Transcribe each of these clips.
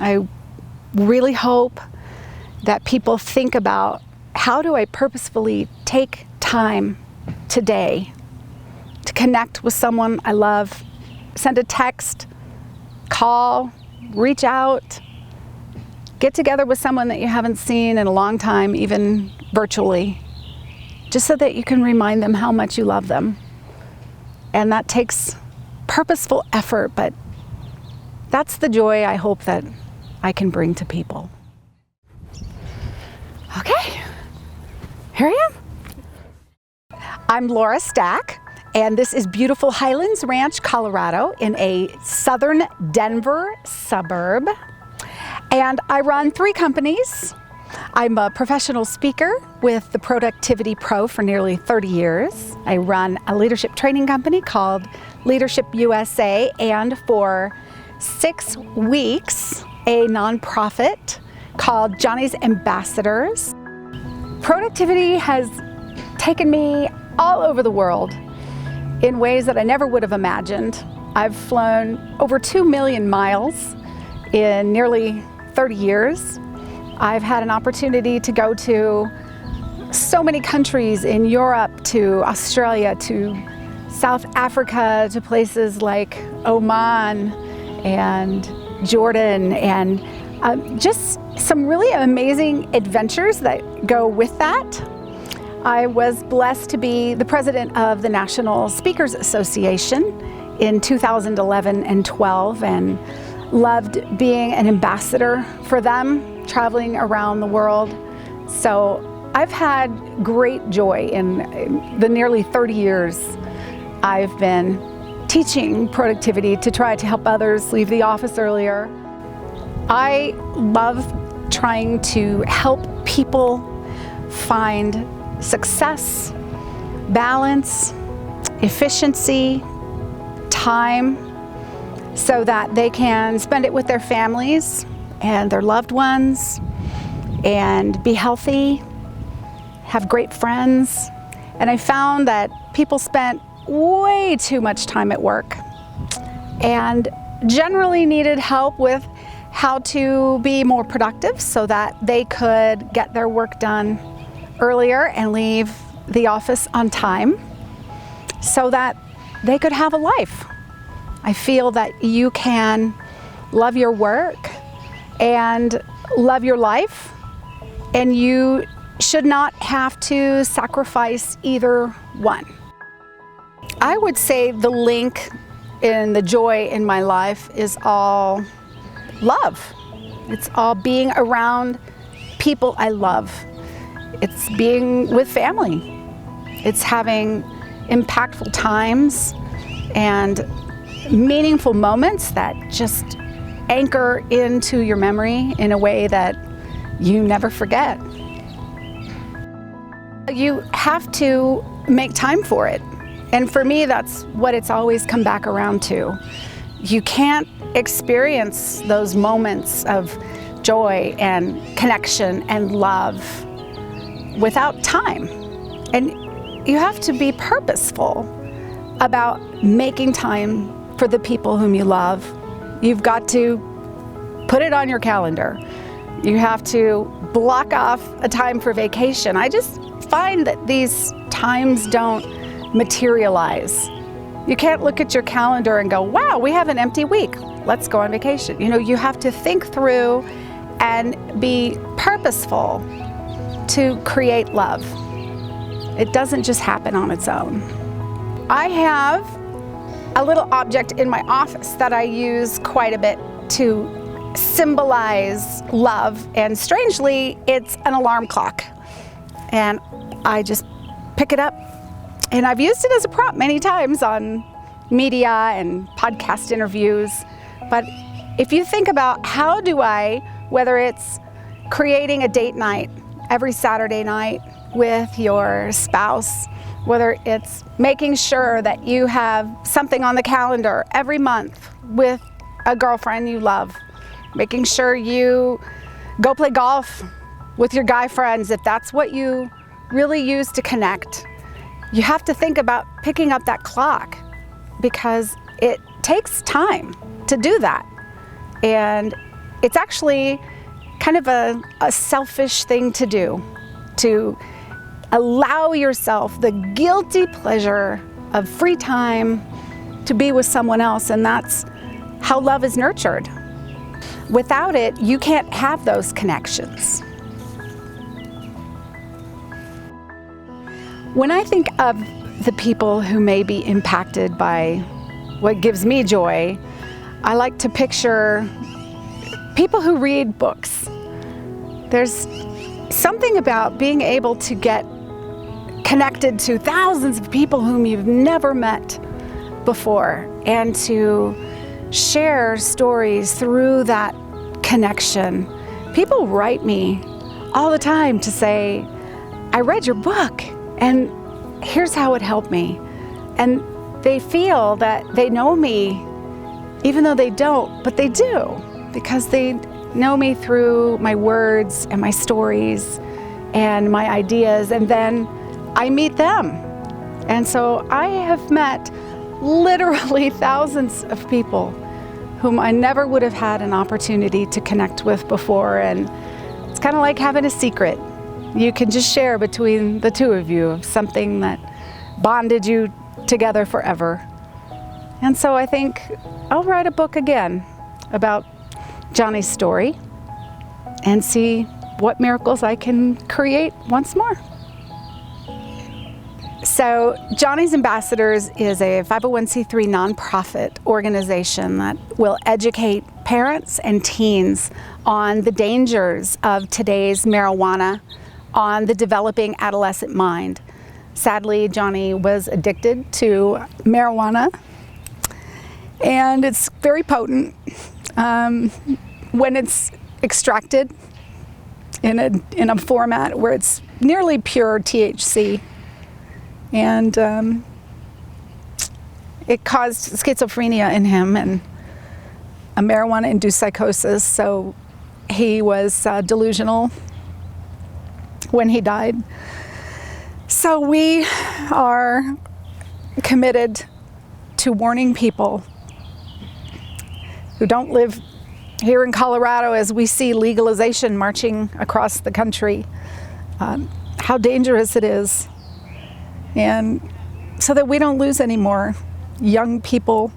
I really hope that people think about, how do I purposefully take time today to connect with someone I love, send a text, call, reach out, get together with someone that you haven't seen in a long time, even virtually, just so that you can remind them how much you love them. And that takes purposeful effort, but that's the joy I hope that I can bring to people. Okay, here I am. I'm Laura Stack, and this is beautiful Highlands Ranch, Colorado, in a southern Denver suburb. And I run 3 companies. I'm a professional speaker with the Productivity Pro for nearly 30 years. I run a leadership training company called Leadership USA, and for 6 weeks, a nonprofit called Johnny's Ambassadors. Productivity has taken me all over the world in ways that I never would have imagined. I've flown over 2 million miles in nearly 30 years. I've had an opportunity to go to so many countries in Europe, to Australia, to South Africa, to places like Oman and Jordan, and just some really amazing adventures that go with that. I was blessed to be the president of the National Speakers Association in 2011 and 12, and loved being an ambassador for them, traveling around the world. So I've had great joy in the nearly 30 years I've been teaching productivity to try to help others leave the office earlier. I love trying to help people find success, balance, efficiency, time, so that they can spend it with their families and their loved ones and be healthy, have great friends. And I found that people spent way too much time at work and generally needed help with how to be more productive so that they could get their work done earlier and leave the office on time so that they could have a life. I feel that you can love your work and love your life, and you should not have to sacrifice either one. I would say the link in the joy in my life is all love. It's all being around people I love. It's being with family. It's having impactful times and meaningful moments that just anchor into your memory in a way that you never forget. You have to make time for it. And for me, that's what it's always come back around to. You can't experience those moments of joy and connection and love without time. And you have to be purposeful about making time for the people whom you love. You've got to put it on your calendar. You have to block off a time for vacation. I just find that these times don't materialize. You can't look at your calendar and go, wow, we have an empty week, let's go on vacation. You know, you have to think through and be purposeful to create love. It doesn't just happen on its own. I have a little object in my office that I use quite a bit to symbolize love, and strangely, it's an alarm clock. And I just pick it up, and I've used it as a prop many times on media and podcast interviews. But if you think about how do I, whether it's creating a date night every Saturday night with your spouse, whether it's making sure that you have something on the calendar every month with a girlfriend you love, making sure you go play golf with your guy friends if that's what you really use to connect. You have to think about picking up that clock because it takes time to do that. And it's actually kind of a selfish thing to do, to allow yourself the guilty pleasure of free time to be with someone else, and that's how love is nurtured. Without it, you can't have those connections. When I think of the people who may be impacted by what gives me joy, I like to picture people who read books. There's something about being able to get connected to thousands of people whom you've never met before, and to share stories through that connection. People write me all the time to say, I read your book and here's how it helped me. And they feel that they know me even though they don't, but they do, because they know me through my words and my stories and my ideas, and then I meet them. And so I have met literally thousands of people whom I never would have had an opportunity to connect with before, and it's kind of like having a secret you can just share between the two of you, of something that bonded you together forever. And so I think I'll write a book again about Johnny's story and see what miracles I can create once more. So Johnny's Ambassadors is a 501c3 nonprofit organization that will educate parents and teens on the dangers of today's marijuana, on the developing adolescent mind. Sadly, Johnny was addicted to marijuana, and it's very potent when it's extracted in a format where it's nearly pure THC. And it caused schizophrenia in him and a marijuana-induced psychosis, so he was delusional when he died. So we are committed to warning people who don't live here in Colorado, as we see legalization marching across the country, how dangerous it is. And so that we don't lose any more young people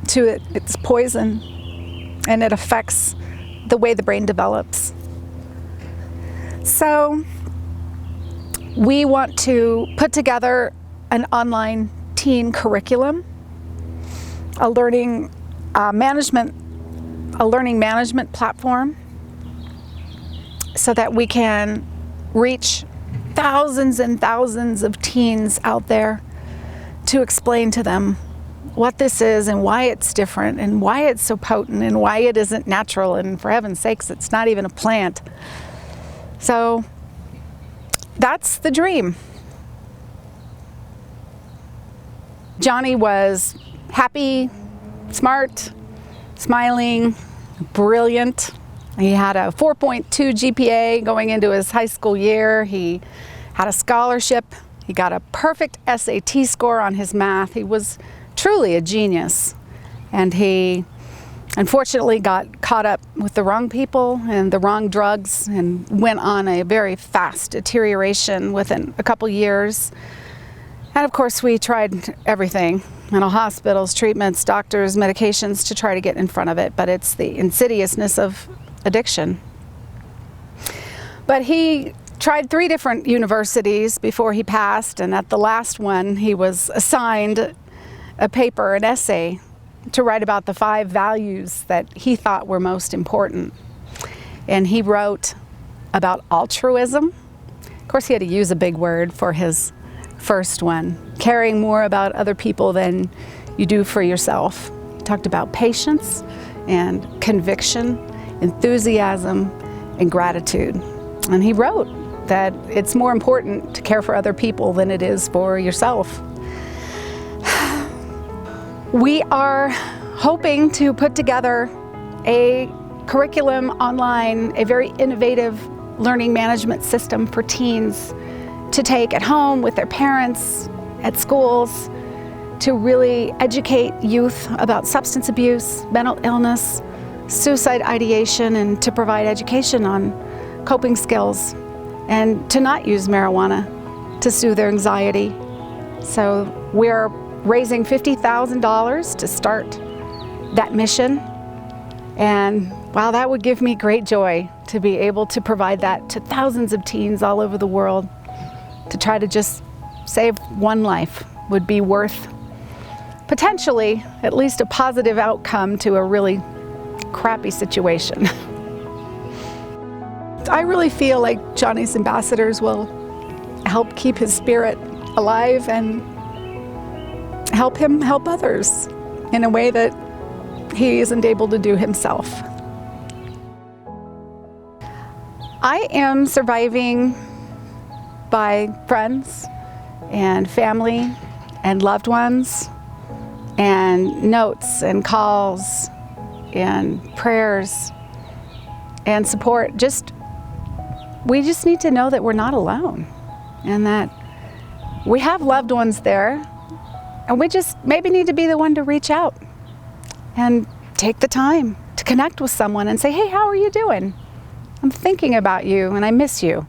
to it. It's poison, and it affects the way the brain develops. So we want to put together an online teen curriculum, a learning management platform, so that we can reach thousands and thousands of teens out there to explain to them what this is and why it's different and why it's so potent and why it isn't natural, and for heaven's sakes, it's not even a plant. So that's the dream. Johnny was happy, smart, smiling, brilliant. He had a 4.2 GPA going into his high school year. He had a scholarship. He got a perfect SAT score on his math. He was truly a genius. And he unfortunately got caught up with the wrong people and the wrong drugs and went on a very fast deterioration within a couple years. And of course, we tried everything, mental hospitals, treatments, doctors, medications, to try to get in front of it, but it's the insidiousness of addiction. But he tried 3 different universities before he passed, and at the last one he was assigned a paper, an essay, to write about the 5 values that he thought were most important. And he wrote about altruism. Of course, he had to use a big word for his first one, caring more about other people than you do for yourself. He talked about patience and conviction, enthusiasm, and gratitude. And he wrote that it's more important to care for other people than it is for yourself. We are hoping to put together a curriculum online, a very innovative learning management system for teens to take at home with their parents, at schools, to really educate youth about substance abuse, mental illness, suicide ideation and to provide education on coping skills and to not use marijuana to soothe their anxiety. So we're raising $50,000 to start that mission. And wow, that would give me great joy to be able to provide that to thousands of teens all over the world. To try to just save one life would be worth potentially at least a positive outcome to a really crappy situation. I really feel like Johnny's ambassadors will help keep his spirit alive and help him help others in a way that he isn't able to do himself. I am surviving by friends and family and loved ones and notes and calls and prayers and support. We just need to know that we're not alone and that we have loved ones there, and we just maybe need to be the one to reach out and take the time to connect with someone and say, hey, how are you doing? I'm thinking about you and I miss you.